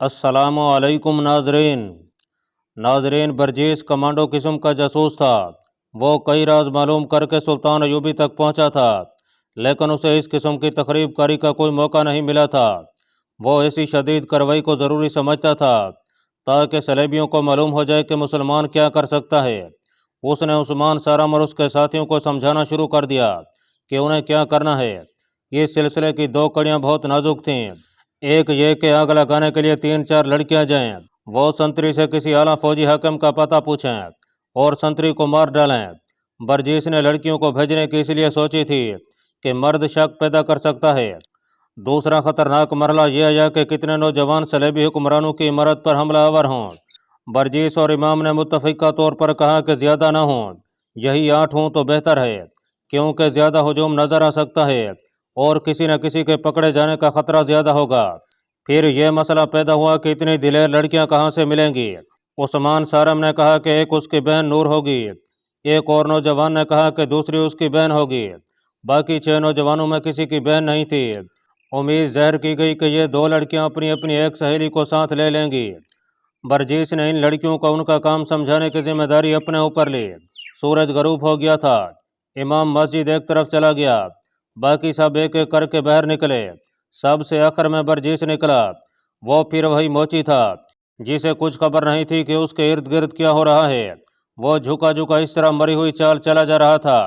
अस्सलामु अलैकुम नाजरीन। बर्जीस कमांडो किस्म का जासूस था। वो कई राज मालूम करके सुल्तान अयूबी तक पहुंचा था, लेकिन उसे इस किस्म की तकरीब कारी का कोई मौका नहीं मिला था। वो ऐसी शदीद कार्रवाई को ज़रूरी समझता था ताकि सलेबियों को मालूम हो जाए कि मुसलमान क्या कर सकता है। उसने उस्मान सारम और उसके साथियों को समझाना शुरू कर दिया कि उन्हें क्या करना है। इस सिलसिले की दो कड़ियाँ बहुत नाजुक थीं। एक ये कि आग लगाने के लिए 3-4 लड़कियां जाएं, वो संतरी से किसी आला फौजी हाकिम का पता पूछें और संतरी को मार डालें। बर्जीस ने लड़कियों को भेजने की इसलिए सोची थी कि मर्द शक पैदा कर सकता है। दूसरा खतरनाक मरला यह है कि कितने नौजवान सलेबी हुक्मरानों की इमारत पर हमलावर हों। बर्जीस और इमाम ने मुत्तफ़िका तौर पर कहा कि ज़्यादा ना हों, यही 8 हों तो बेहतर है, क्योंकि ज़्यादा हजूम नज़र आ सकता है और किसी न किसी के पकड़े जाने का खतरा ज़्यादा होगा। फिर यह मसला पैदा हुआ कि इतनी दिलेर लड़कियां कहाँ से मिलेंगी। उस्मान सारम ने कहा कि एक उसकी बहन नूर होगी। एक और नौजवान ने कहा कि दूसरी उसकी बहन होगी। बाकी 6 नौजवानों में किसी की बहन नहीं थी। उम्मीद ज़ाहिर की गई कि ये 2 लड़कियां अपनी अपनी एक सहेली को साथ ले लेंगी। बर्जीस ने इन लड़कियों को उनका काम समझाने की जिम्मेदारी अपने ऊपर ली। सूरज गरूब हो गया था। इमाम मस्जिद एक तरफ चला गया, बाकी सब एक एक करके बाहर निकले। सबसे आखिर में बर्जीस निकला। वो फिर वही मोची था जिसे कुछ खबर नहीं थी कि उसके इर्द गिर्द क्या हो रहा है। वो झुका झुका इस तरह मरी हुई चाल चला जा रहा था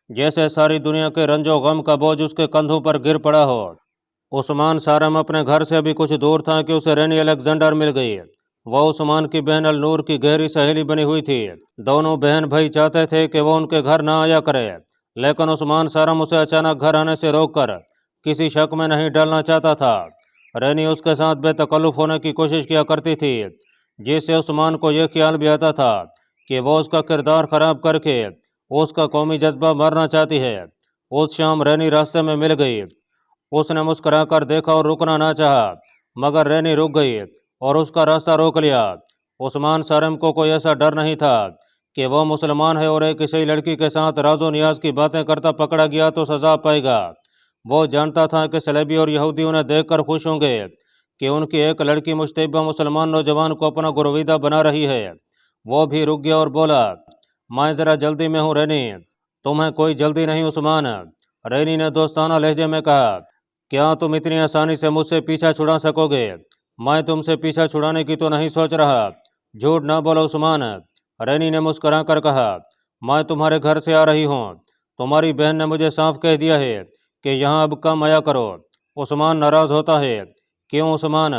जैसे सारी दुनिया के रंजो गम का बोझ उसके कंधों पर गिर पड़ा हो। उस्मान सारम अपने घर से अभी कुछ दूर था कि उसे रेनी अलेक्जेंडर मिल गई। वह उस्मान की बहन अल नूर की गहरी सहेली बनी हुई थी। दोनों बहन भाई चाहते थे कि वो उनके घर ना आया करे, लेकिन उस्मान सारम उसे अचानक घर आने से रोककर किसी शक में नहीं डालना चाहता था। रेनी उसके साथ बेतकल्लुफ़ होने की कोशिश किया करती थी, जिससे उस्मान को यह ख्याल भी आता था कि वो उसका किरदार खराब करके उसका कौमी जज्बा मारना चाहती है। उस शाम रेनी रास्ते में मिल गई। उसने मुस्कुराकर देखा और रुकना ना चाहा, मगर रेनी रुक गई और उसका रास्ता रोक लिया। उस्मान सारम को कोई ऐसा डर नहीं था कि वह मुसलमान है और एक किसी लड़की के साथ राजो नियाज की बातें करता पकड़ा गया तो सजा पाएगा। वो जानता था कि सलेबी और यहूदी उन्हें देखकर खुश होंगे कि उनकी एक लड़की मुश्तबा मुसलमान नौजवान को अपना गुरवीदा बना रही है। वो भी रुक गया और बोला, मैं ज़रा जल्दी में हूँ रेनी। तुम्हें कोई जल्दी नहीं उस्मान, रेनी ने दोस्ताना लहजे में कहा। क्या तुम इतनी आसानी से मुझसे पीछा छुड़ा सकोगे? मैं तुमसे पीछा छुड़ाने की तो नहीं सोच रहा। झूठ ना बोलो उस्मान, रेनी ने मुस्कुरा कर कहा। मैं तुम्हारे घर से आ रही हूँ। तुम्हारी बहन ने मुझे साफ कह दिया है कि यहाँ अब कम आया करो। उस्मान नाराज होता है। क्यों उस्मान,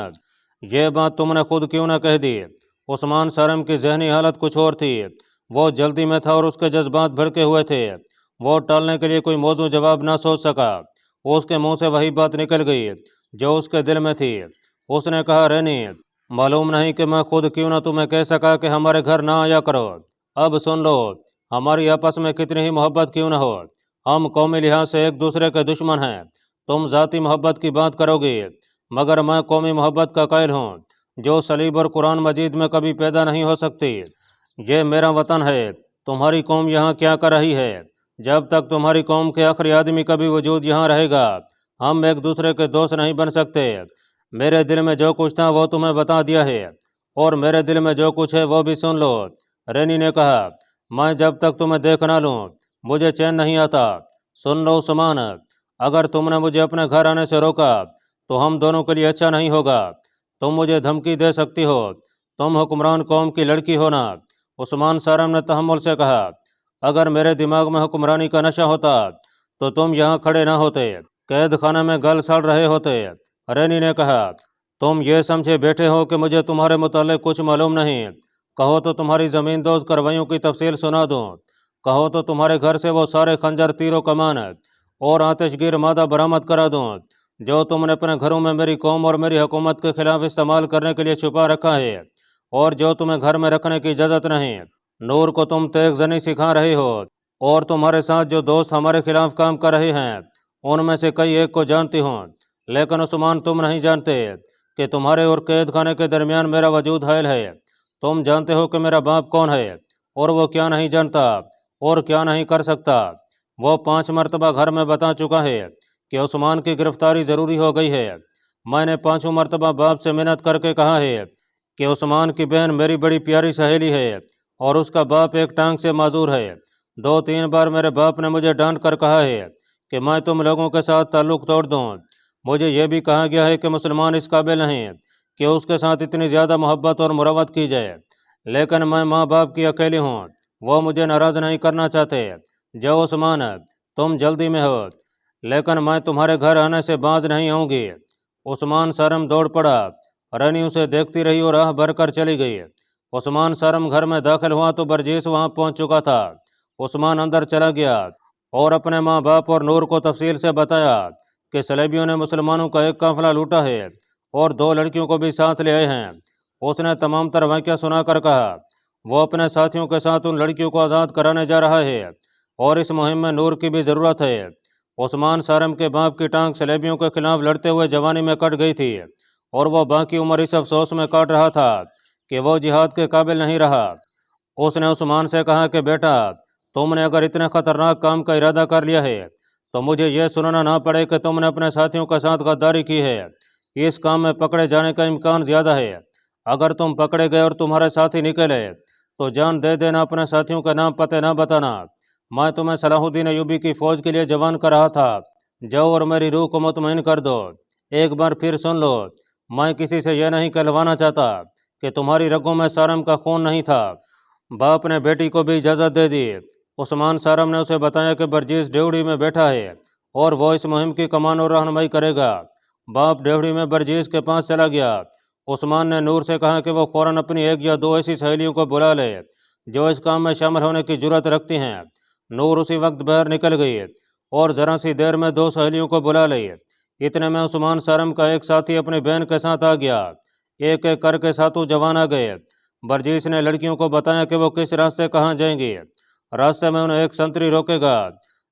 ये बात तुमने खुद क्यों ना कह दी? उस्मान सारम की जहनी हालत कुछ और थी। वो जल्दी में था और उसके जज्बात भड़के हुए थे। वो टालने के लिए कोई मौजूद जवाब ना सोच सका। उसके मुंह से वही बात निकल गई जो उसके दिल में थी। उसने कहा, रेनी, मालूम नहीं कि मैं खुद क्यों ना तुम्हें कह सका कि हमारे घर ना आया करो। अब सुन लो, हमारी आपस में कितनी ही मोहब्बत क्यों ना हो, हम कौमी लिहाज से एक दूसरे के दुश्मन हैं। तुम ज़ाती मोहब्बत की बात करोगे, मगर मैं कौमी मोहब्बत का कायल हूँ, जो सलीब और कुरान मजीद में कभी पैदा नहीं हो सकती। ये मेरा वतन है। तुम्हारी कौम यहाँ क्या कर रही है? जब तक तुम्हारी कौम के आखिरी आदमी का भी वजूद यहाँ रहेगा, हम एक दूसरे के दोस्त नहीं बन सकते। मेरे दिल में जो कुछ था वो तुम्हें बता दिया है, और मेरे दिल में जो कुछ है वो भी सुन लो। रेनी ने कहा, मैं जब तक तुम्हें देख ना लूँ मुझे चैन नहीं आता। सुन लो उस्मान, अगर तुमने मुझे अपने घर आने से रोका तो हम दोनों के लिए अच्छा नहीं होगा। तुम मुझे धमकी दे सकती हो, तुम हुक्मरान कौम की लड़की हो ना। उस्मान सारम ने तहम्मुल से कहा, अगर मेरे दिमाग में हुक्मरानी का नशा होता तो तुम यहाँ खड़े ना होते, कैद खाने में गल सड़ रहे होते। रेनी ने कहा, तुम ये समझे बैठे हो कि मुझे तुम्हारे मुतालिक कुछ मालूम नहीं। कहो तो तुम्हारी ज़मींदोज़ कार्रवाइयों की तफसील सुना दूँ। कहो तो तुम्हारे घर से वो सारे खंजर, तीरों, कमान और आतिशगीर मादा बरामद करा दूँ जो तुमने अपने घरों में मेरी कौम और मेरी हुकूमत के खिलाफ इस्तेमाल करने के लिए छुपा रखा है, और जो तुम्हें घर में रखने की इजाज़त नहीं। नूर को तुम तेग जनी सिखा रहे हो, और तुम्हारे साथ जो दोस्त हमारे खिलाफ काम कर रहे हैं उनमें से कई एक को जानती हूँ, लेकिन उस्मान तुम नहीं जानते कि तुम्हारे और कैद खाने के दरमियान मेरा वजूद हायल है। तुम जानते हो कि मेरा बाप कौन है और वो क्या नहीं जानता और क्या नहीं कर सकता। वो 5 मरतबा घर में बता चुका है कि उस्मान की गिरफ्तारी ज़रूरी हो गई है। मैंने 5 मरतबा बाप से मिन्नत करके कहा है कि उस्मान की बहन मेरी बड़ी प्यारी सहेली है और उसका बाप एक टांग से माजूर है। 2-3 बार मेरे बाप ने मुझे डांट कर कहा है कि मैं तुम लोगों के साथ ताल्लुक़ तोड़ दूँ। मुझे यह भी कहा गया है कि मुसलमान इस काबिल नहीं कि उसके साथ इतनी ज़्यादा मोहब्बत और मुरावत की जाए, लेकिन मैं माँ बाप की अकेली हूँ, वो मुझे नाराज़ नहीं करना चाहते। जो उस्मान, तुम जल्दी में हो, लेकिन मैं तुम्हारे घर आने से बाज नहीं आऊँगी। उस्मान शर्म दौड़ पड़ा। रनी उसे देखती रही और आह भरकर चली गई। उस्मान शर्म घर में दाखिल हुआ तो बरजीस वहाँ पहुँच चुका था। उस्मान अंदर चला गया और अपने माँ बाप और नूर को तफसील से बताया कि सलेबियों ने मुसलमानों का एक काफिला लूटा है और 2 लड़कियों को भी साथ ले आए हैं। उसने तमाम तर वाक़या सुनाकर कहा वो अपने साथियों के साथ उन लड़कियों को आज़ाद कराने जा रहा है और इस मुहिम में नूर की भी ज़रूरत है। उस्मान सारम के बाप की टांग सलेबियों के खिलाफ लड़ते हुए जवानी में कट गई थी और वह बाकी उम्र इस अफसोस में काट रहा था कि वो जिहाद के काबिल नहीं रहा। उसने उस्मान से कहा कि बेटा, तुमने अगर इतने खतरनाक काम का इरादा कर लिया है तो मुझे यह सुनाना ना पड़े कि तुमने अपने साथियों के साथ गद्दारी की है। इस काम में पकड़े जाने का इम्कान ज़्यादा है। अगर तुम पकड़े गए और तुम्हारे साथी निकले तो जान दे देना, अपने साथियों के नाम पते ना बताना। मैं तुम्हें सलाहुद्दीन अयूबी की फ़ौज के लिए जवान कर रहा था। जाओ और मेरी रूह को मुतमईन कर दो। एक बार फिर सुन लो, मैं किसी से यह नहीं कहलवाना चाहता कि तुम्हारी रगों में सारम का खून नहीं था। बाप ने बेटी को भी इजाज़त दे दी। उस्मान सारम ने उसे बताया कि बरजीस डेवढ़ी में बैठा है और वो इस मुहिम की कमान और रहनुमाई करेगा। बाप डेवढ़ी में बरजीस के पास चला गया। उस्मान ने नूर से कहा कि वो फ़ौरन अपनी 1 या 2 ऐसी सहेलियों को बुला ले जो इस काम में शामिल होने की जुर्रत रखती हैं। नूर उसी वक्त बाहर निकल गई और ज़रा सी देर में 2 सहेलियों को बुला ली। इतने में उस्मान सारम का एक साथी अपनी बहन के साथ आ गया। एक एक करके सातों जवान आ गए। बरजीस ने लड़कियों को बताया कि वो किस रास्ते कहाँ जाएंगी। रास्ते में उन्हें एक संतरी रोकेगा।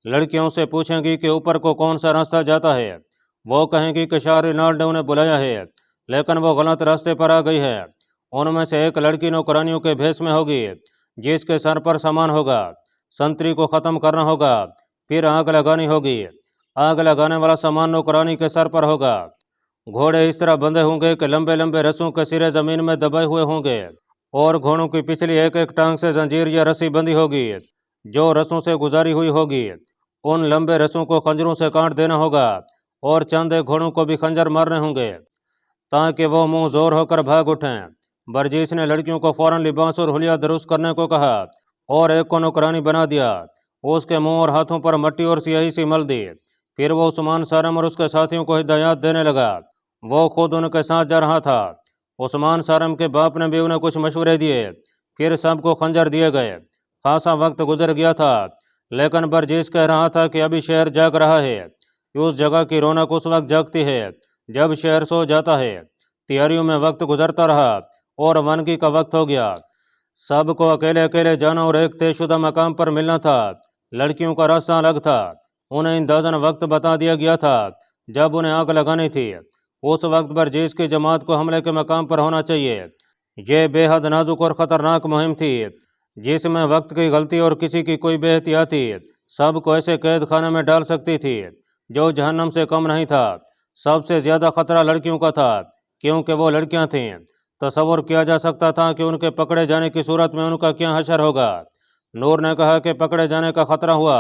लड़कियों से पूछेंगी कि ऊपर को कौन सा रास्ता जाता है। वो कहेंगी कि शाह रिनाल्ड ने उन्हें बुलाया है, लेकिन वो गलत रास्ते पर आ गई है। उनमें से एक लड़की नौकरानियों के भेष में होगी जिसके सर पर सामान होगा। संतरी को ख़त्म करना होगा, फिर आग लगानी होगी। आग लगाने वाला सामान नौकरानी के सर पर होगा। घोड़े इस तरह बंधे होंगे कि लंबे लंबे रस्सों के सिरे ज़मीन में दबाए हुए होंगे और घोड़ों की पिछली एक एक टांग से जंजीर या रस्सी बंधी होगी जो रस्सों से गुजारी हुई होगी। उन लंबे रस्सों को खंजरों से काट देना होगा और चंद एक घोड़ों को भी खंजर मारने होंगे ताकि वो मुंह जोर होकर भाग उठें। बरजीस ने लड़कियों को फौरन लिबास और हुलिया दुरुस्त करने को कहा और एक को नौकरानी बना दिया। उसके मुंह और हाथों पर मट्टी और स्याही सी मल दी। फिर वो उस्मान सारम और उसके साथियों को हिदायत देने लगा। वो खुद उनके साथ जा रहा था। उस्मान सारम के बाप ने भी उन्हें कुछ मशवरे दिए। फिर सबको खंजर दिए गए। खासा वक्त गुजर गया था, लेकिन बरजीस कह रहा था कि अभी शहर जाग रहा है। उस जगह की रौनक उस वक्त जागती है जब शहर सो जाता है। तैयारियों में वक्त गुजरता रहा और वानगी का वक्त हो गया। सबको अकेले अकेले जाना और एक तयशुदा मकाम पर मिलना था। लड़कियों का रास्ता अलग था। उन्हें इंदाजन वक्त बता दिया गया था जब उन्हें आग लगानी थी। उस वक्त बरजीस की जमात को हमले के मकाम पर होना चाहिए। यह बेहद नाजुक और ख़तरनाक मुहिम थी जिसमें वक्त की गलती और किसी की कोई बेहतियाती सबको ऐसे कैद खाने में डाल सकती थी जो जहन्नम से कम नहीं था। सबसे ज़्यादा खतरा लड़कियों का था क्योंकि वो लड़कियां थीं। तसव्वुर किया जा सकता था कि उनके पकड़े जाने की सूरत में उनका क्या हशर होगा। नूर ने कहा कि पकड़े जाने का खतरा हुआ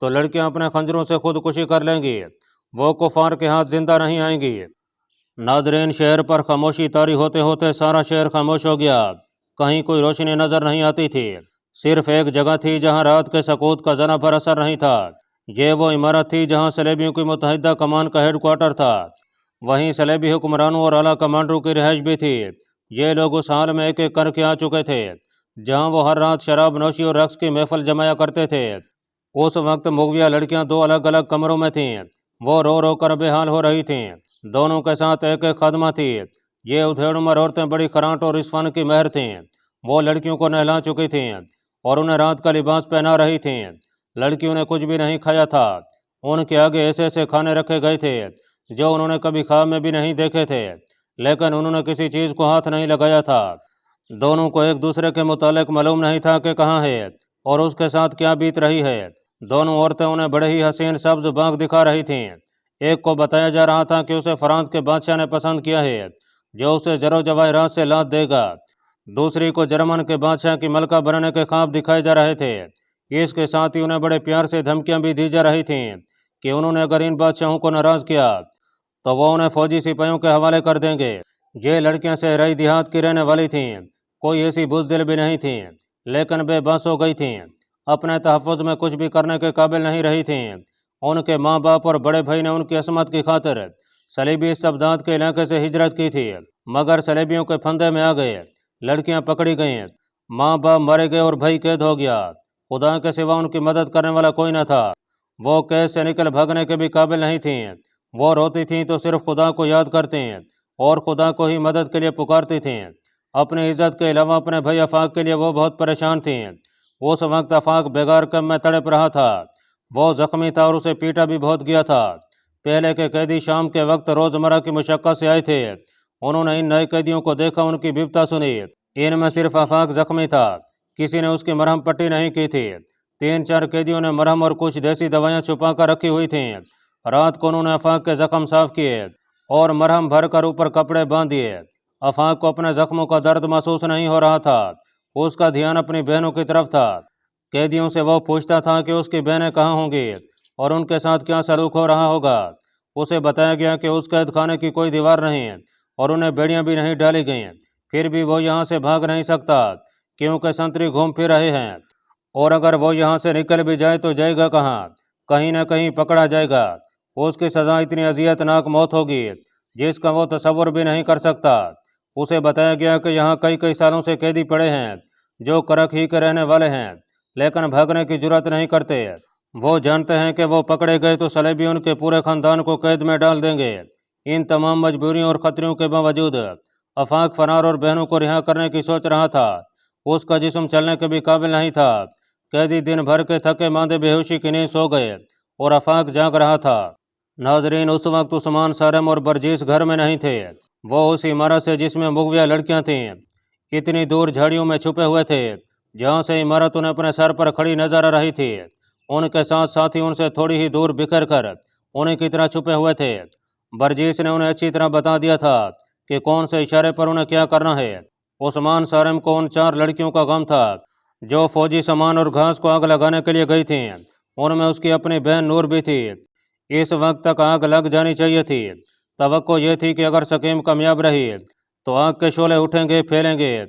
तो लड़कियां अपने खंजरों से खुदकुशी कर लेंगी। वो कुफार के हाथ जिंदा नहीं आएंगी। नादरीन, शहर पर खामोशी तारी होते होते सारा शहर खामोश हो गया। कहीं कोई रोशनी नजर नहीं आती थी। सिर्फ एक जगह थी जहां रात के सकूत का जरा भर असर नहीं था। ये वो इमारत थी जहां सलेबियों की मुतहदा कमान का हेडक्वार्टर था। वहीं सलेबी हुक्मरानों और आला कमांडरों की रिहाइश भी थी। ये लोग उस हाल में एक एक करके आ चुके थे जहां वो हर रात शराब नोशी और रक्स की महफिल जमाया करते थे। उस वक्त मुगविया लड़कियां 2 अलग अलग कमरों में थीं। वो रो रो कर बेहाल हो रही थीं। दोनों के साथ एक एक खादमा थी। ये उधेड़ उम्र औरतें बड़ी खरांट और इस फन की महर थीं। वो लड़कियों को नहला चुकी थीं और उन्हें रात का लिबास पहना रही थीं। लड़कियों ने कुछ भी नहीं खाया था। उनके आगे ऐसे ऐसे खाने रखे गए थे जो उन्होंने कभी ख्वाब में भी नहीं देखे थे, लेकिन उन्होंने किसी चीज़ को हाथ नहीं लगाया था। दोनों को एक दूसरे के मुतालिक मालूम नहीं था कि कहाँ है और उसके साथ क्या बीत रही है। दोनों औरतें उन्हें बड़े ही हसीन सब्ज बाग दिखा रही थीं। एक को बताया जा रहा था कि उसे फ्रांस के बादशाह ने पसंद किया है, जो उसे जरो जवाहरात से लाद देगा। दूसरी को जर्मन के बादशाह की मलका बनने के ख्वाब दिखाए जा रहे थे। इसके साथ ही उन्हें बड़े प्यार से धमकियां भी दी जा रही थीं कि उन्होंने अगर इन बादशाहों को नाराज किया तो वो उन्हें फौजी सिपाहियों के हवाले कर देंगे। ये लड़कियां शहरी देहात की रहने वाली थीं, कोई ऐसी बुज़दिल भी नहीं थीं, लेकिन बेबस हो गई थीं, अपने तहफ़्फ़ुज़ में कुछ भी करने के काबिल नहीं रही थीं। उनके माँ बाप और बड़े भाई ने उनकी असमत की खातिर सलीबी इस्तबदाद के इलाके से हिजरत की थी, मगर सलीबियों के फंदे में आ गए। लड़कियां पकड़ी गईं, माँ बाप मारे गए और भाई कैद हो गया। खुदा के सिवा उनकी मदद करने वाला कोई न था। वो कैद से निकल भागने के भी काबिल नहीं थीं। वो रोती थीं तो सिर्फ खुदा को याद करती और खुदा को ही मदद के लिए पुकारती थीं। अपनी इज्जत के अलावा अपने भाई आफाक के लिए वो बहुत परेशान थीं। उस वक्त आफाक बेगार कम में तड़प रहा था। वो जख्मी था और उसे पीटा भी बहुत गया था। पहले के कैदी शाम के वक्त रोजमर्रा की मुशक्कत से आए थे। उन्होंने इन नए कैदियों को देखा, उनकी विपता सुनी। इनमें सिर्फ आफाक जख्मी था, किसी ने उसकी मरहम पट्टी नहीं की थी। 3-4 कैदियों ने मरहम और कुछ देसी दवाइयां छुपा कर रखी हुई थीं। रात को उन्होंने आफाक के जख्म साफ किए और मरहम भरकर ऊपर कपड़े बांध दिए। आफाक को अपने जख्मों का दर्द महसूस नहीं हो रहा था। उसका ध्यान अपनी बहनों की तरफ था। कैदियों से वो पूछता था कि उसकी बहनें कहाँ होंगी और उनके साथ क्या सलूक हो रहा होगा। उसे बताया गया कि उस कैद खाने की कोई दीवार नहीं और उन्हें बेड़ियां भी नहीं डाली गई। फिर भी वो यहाँ से भाग नहीं सकता, क्योंकि संतरी घूम फिर रहे हैं, और अगर वो यहाँ से निकल भी जाए तो जाएगा कहाँ? कहीं ना कहीं पकड़ा जाएगा। उसकी सज़ा इतनी अजियतनाक मौत होगी जिसका वो तसव्वुर भी नहीं कर सकता। उसे बताया गया कि यहाँ कई कई सालों से कैदी पड़े हैं जो करक ही के रहने वाले हैं, लेकिन भागने की जुर्रत नहीं करते। वो जानते हैं कि वो पकड़े गए तो सलेबी उनके पूरे खानदान को कैद में डाल देंगे। इन तमाम मजबूरियों और खतरों के बावजूद आफाक फरार और बहनों को रिहा करने की सोच रहा था। उसका जिस्म चलने के भी काबिल नहीं था। कैदी दिन भर के थके मांदे बेहोशी की नींद सो गए और आफाक जाग रहा था। नाजरीन, उस वक्त उस्मान, सारम और बर्जीस घर में नहीं थे। वो उस इमारत से जिसमें मुगविया लड़कियां थीं, इतनी दूर झाड़ियों में छुपे हुए थे जहां से इमारत उन्हें अपने सर पर खड़ी नजर आ रही थी। उनके साथ साथी उनसे थोड़ी ही दूर बिखर कर उन्हीं की तरह छुपे हुए थे। बर्जीस ने उन्हें अच्छी तरह बता दिया था कि कौन से इशारे पर उन्हें क्या करना है। उस्मान सारम को उन 4 लड़कियों का गम था जो फौजी सामान और घास को आग लगाने के लिए गई थीं। उनमें उसकी अपनी बहन नूर भी थी। इस वक्त तक आग लग जानी चाहिए थी। तवक्को ये थी कि अगर सकीम कामयाब रही तो आग के शोले उठेंगे, फैलेंगे।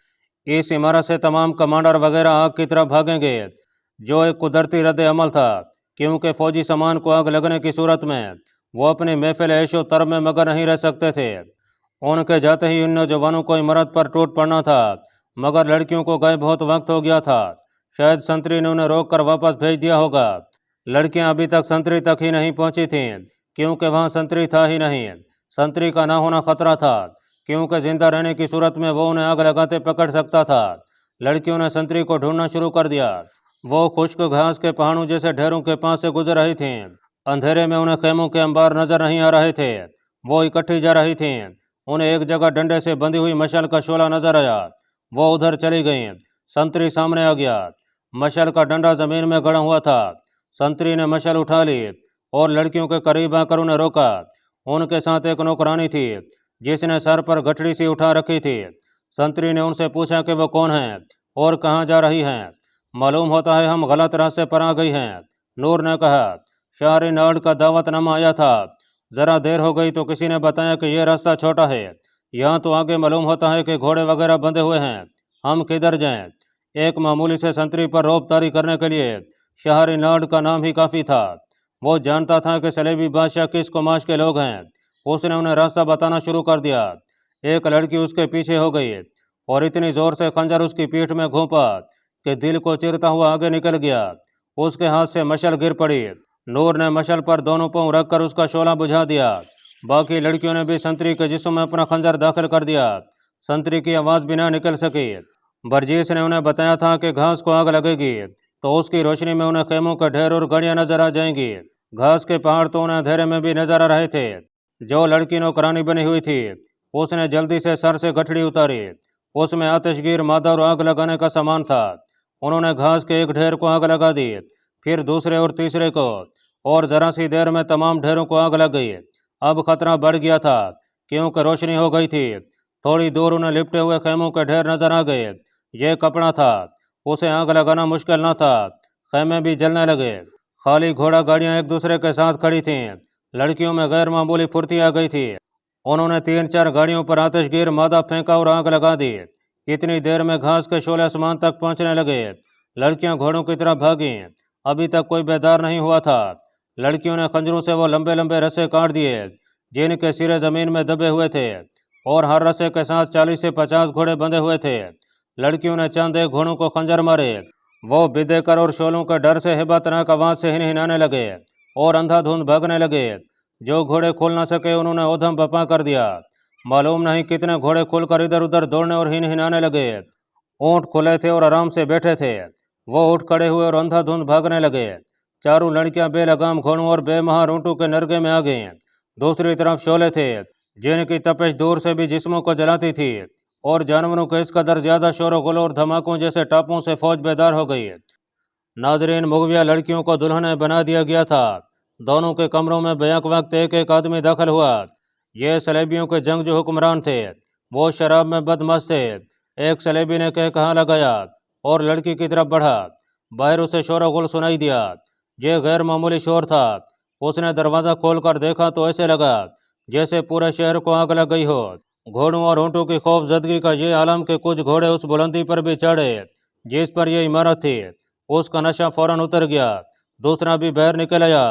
इस इमारत से तमाम कमांडर वगैरह आग की तरफ भागेंगे, जो एक कुदरती रद्द अमल था, क्योंकि फौजी सामान को आग लगने की सूरत में वो अपनी महफिल ऐशो तरब में मगन नहीं रह सकते थे। उनके जाते ही इन नौजवानों को इमारत पर टूट पड़ना था, मगर लड़कियों को गए बहुत वक्त हो गया था। शायद संतरी ने उन्हें रोक कर वापस भेज दिया होगा। लड़कियां अभी तक संतरी तक ही नहीं पहुंची थीं, क्योंकि वहां संतरी था ही नहीं। संतरी का ना होना खतरा था, क्योंकि जिंदा रहने की सूरत में वो उन्हें आग लगाते पकड़ सकता था। लड़कियों ने संतरी को ढूंढना शुरू कर दिया। वो खुश्क घास के पहाड़ों जैसे ढेरों के पास से गुजर रही थीं। अंधेरे में उन्हें खेमों के अंबार नजर नहीं आ रहे थे। वो इकट्ठी जा रही थीं। उन्हें एक जगह डंडे से बंधी हुई मशाल का शोला नजर आया। वो उधर चली गईं। संतरी सामने आ गया। मशाल का डंडा जमीन में गड़ा हुआ था। संतरी ने मशाल उठा ली और लड़कियों के करीब आकर उन्हें रोका। उनके साथ एक नौकरानी थी जिसने सर पर गठड़ी सी उठा रखी थी। संतरी ने उनसे पूछा कि वो कौन है और कहाँ जा रही हैं। मालूम होता है हम गलत रास्ते पर आ गई हैं, नूर ने कहा। शाहरी नाड़ का दावतनामा आया था। जरा देर हो गई तो किसी ने बताया कि यह रास्ता छोटा है, यहाँ तो आगे मालूम होता है कि घोड़े वगैरह बंधे हुए हैं, हम किधर जाएं। एक मामूली से संतरी पर रोब तारी करने के लिए शाहरी नाड़ का नाम ही काफ़ी था। वो जानता था कि सलेबी बादशाह किस कुमाश के लोग हैं। उसने उन्हें रास्ता बताना शुरू कर दिया। एक लड़की उसके पीछे हो गई और इतनी जोर से खंजर उसकी पीठ में घोंपा कि दिल को चीरता हुआ आगे निकल गया। उसके हाथ से मशल गिर पड़ी। नूर ने मशल पर दोनों पांव रखकर उसका शोला बुझा दिया। बाकी लड़कियों ने भी संतरी के जिस्म में अपना खंजर दाखिल कर दिया। संतरी की आवाज़ भी ना निकल सकी। बर्जीस ने उन्हें बताया था कि घास को आग लगेगी तो उसकी रोशनी में उन्हें खेमों का ढेर और गड़ियां नजर आ जाएंगी। घास के पहाड़ तो उन्हें अंधेरे में भी नजर आ रहे थे। जो लड़की नौकरानी बनी हुई थी उसने जल्दी से सर से गठड़ी उतारी। उसमें आतिशगीर मादा और आग लगाने का सामान था। उन्होंने घास के एक ढेर को आग लगा दी, फिर दूसरे और तीसरे को, और ज़रा सी देर में तमाम ढेरों को आग लग गई। अब खतरा बढ़ गया था क्योंकि रोशनी हो गई थी। थोड़ी दूर उन्हें लिपटे हुए खेमों के ढेर नजर आ गए। ये कपड़ा था, उसे आग लगाना मुश्किल न था। खेमे भी जलने लगे। खाली घोड़ा गाड़ियां एक दूसरे के साथ खड़ी थीं। लड़कियों में गैर मामूली फुर्ती आ गई थी। उन्होंने 3-4 गाड़ियों पर आतिशगीर मादा फेंका और आग लगा दी। इतनी देर में घास के शोले आसमान तक पहुंचने लगे। लड़कियां घोड़ों की तरफ भागीं। अभी तक कोई बेदार नहीं हुआ था। लड़कियों ने खंजरों से वो लंबे लंबे रस्से काट दिए जिनके सिरे जमीन में दबे हुए थे, और हर रस्से के साथ 40 से 50 घोड़े बंधे हुए थे। लड़कियों ने चंद एक घोड़ों को खंजर मारे। वो बिदेकर और शोलों के डर से हिब्बतनाक आवाज से हिनहिनाने लगे और अंधाधुंध भागने लगे। जो घोड़े खुल न सके उन्होंने ऊधम बपा कर दिया। मालूम नहीं कितने घोड़े खुलकर इधर उधर दौड़ने और हिनहिनाने लगे। ऊंट खुले थे और आराम से बैठे थे। वो उठ खड़े हुए और अंधाधुंध भागने लगे। चारों लड़कियां बेलगाम घोड़ों और बेमहार ऊंटों के नरगे में आ गईं। दूसरी तरफ शोले थे जिनकी तपिश दूर से भी जिस्मों को जलाती थी, और जानवरों के इस कदर ज्यादा शोर गुल और धमाकों जैसे टापों से फौज बेदार हो गई। नाजरीन, मुगविया लड़कियों को दुल्हनें बना दिया गया था। दोनों के कमरों में बेक वक्त एक एक आदमी दाखिल हुआ। ये सलेबियों के जंगजू हुक्मरान थे। वो शराब में बदमस्त थे। एक सलेबी ने कहा लगाया और लड़की की तरफ बढ़ा। बाहर उसे शोर गुल सुनाई दिया। ये गैर मामूली शोर था। उसने दरवाज़ा खोलकर देखा तो ऐसे लगा जैसे पूरे शहर को आग लग गई हो। घोड़ों और ऊँटों की खौफजदगी का ये आलम कि कुछ घोड़े उस बुलंदी पर भी चढ़े जिस पर यह इमारत थी। उसका नशा फौरन उतर गया। दूसरा भी बाहर निकल आया।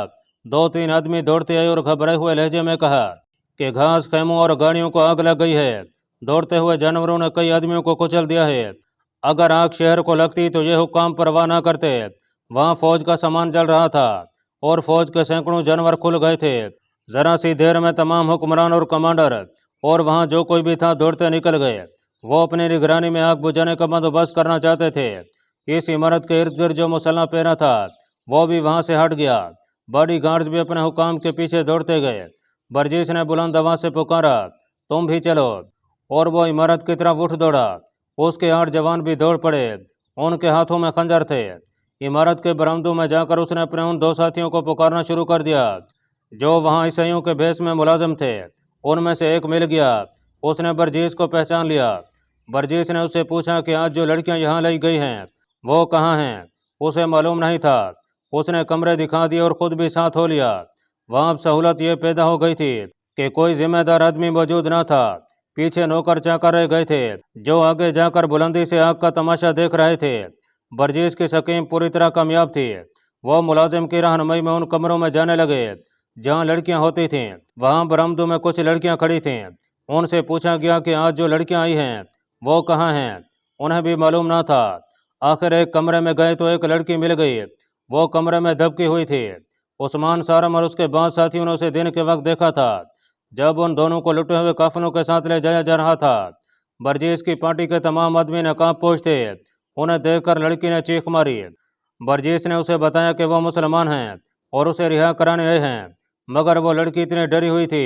2-3 आदमी दौड़ते आए और घबराए हुए लहजे में कहा कि घास, खेमों और गाड़ियों को आग लग गई है। दौड़ते हुए जानवरों ने कई आदमियों को कुचल दिया है। अगर आग शहर को लगती तो ये हुक्काम परवाह ना करते। वहाँ फौज का सामान जल रहा था और फौज के सैकड़ों जानवर खुल गए थे। जरा सी देर में तमाम हुक्मरान और कमांडर और वहाँ जो कोई भी था दौड़ते निकल गए। वो अपनी निगरानी में आग बुझाने का बंदोबस्त करना चाहते थे। इस इमारत के इर्द गिर्द जो मुसल्ला पहना था वो भी वहाँ से हट गया। बॉडी गार्ड्स भी अपने हुकाम के पीछे दौड़ते गए। बर्जीस ने बुलंद आवाज से पुकारा, तुम भी चलो, और वो इमारत की तरफ उठ दौड़ा। उसके 8 जवान भी दौड़ पड़े। उनके हाथों में खंजर थे। इमारत के बरामदों में जाकर उसने अपने उन 2 साथियों को पुकारना शुरू कर दिया जो वहाँ ईसाइयों के भेष में मुलाजिम थे। उनमें से एक मिल गया। उसने बर्जीस को पहचान लिया। बर्जीस ने उससे पूछा कि आज जो लड़कियां यहाँ लाई गई हैं वो कहाँ हैं। उसे मालूम नहीं था। उसने कमरे दिखा दिए और खुद भी साथ हो लिया। वहाँ अब सहूलत ये पैदा हो गई थी कि कोई जिम्मेदार आदमी मौजूद न था। पीछे नौकर चाकर रह गए थे जो आगे जाकर बुलंदी से आग का तमाशा देख रहे थे। बर्जीस की स्कीम पूरी तरह कामयाब थी। वो मुलाजिम की रहनुमाई में उन कमरों में जाने लगे जहाँ लड़कियां होती थीं। वहाँ बरामदों में कुछ लड़कियां खड़ी थीं। उनसे पूछा गया कि आज जो लड़कियां आई हैं वो कहाँ हैं। उन्हें भी मालूम ना था। आखिर एक कमरे में गए तो एक लड़की मिल गई। वो कमरे में दबकी हुई थी। उस्मान सारम और उसके 5 साथियों ने उसे दिन के वक्त देखा था जब उन दोनों को लुटे हुए काफनों के साथ ले जाया जा रहा था। बर्जीस की पार्टी के तमाम आदमी नकाब पोश थे। उन्हें देखकर लड़की ने चीख मारी। बर्जीस ने उसे बताया कि वो मुसलमान हैं और उसे रिहा कराने आए हैं, मगर वो लड़की इतनी डरी हुई थी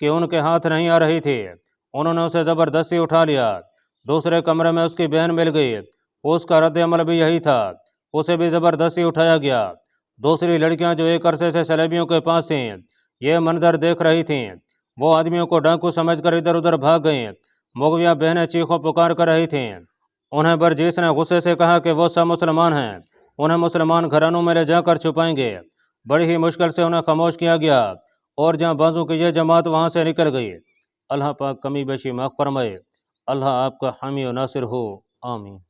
कि उनके हाथ नहीं आ रही थी। उन्होंने उसे ज़बरदस्ती उठा लिया। दूसरे कमरे में उसकी बहन मिल गई। उसका रद्द अमल भी यही था। उसे भी ज़बरदस्ती उठाया गया। दूसरी लड़कियां जो एक अरसे से सलेबियों के पास थीं ये मंजर देख रही थीं। वो आदमियों को डाकू समझकर इधर उधर भाग गईं। मुगविया बहनें चीखों पुकार कर रही थीं। उन्हें बर्जीस ने गुस्से से कहा कि वो सब मुसलमान हैं, उन्हें मुसलमान घरानों में ले जाकर छुपाएंगे। बड़ी ही मुश्किल से उन्हें खामोश किया गया और जहाँ बाजू की ये जमात वहाँ से निकल गई। अल्लाह पाक कमी बेशी माफ़ फरमाए। अल्लाह आपका हामी और नासिर हो। आमीन।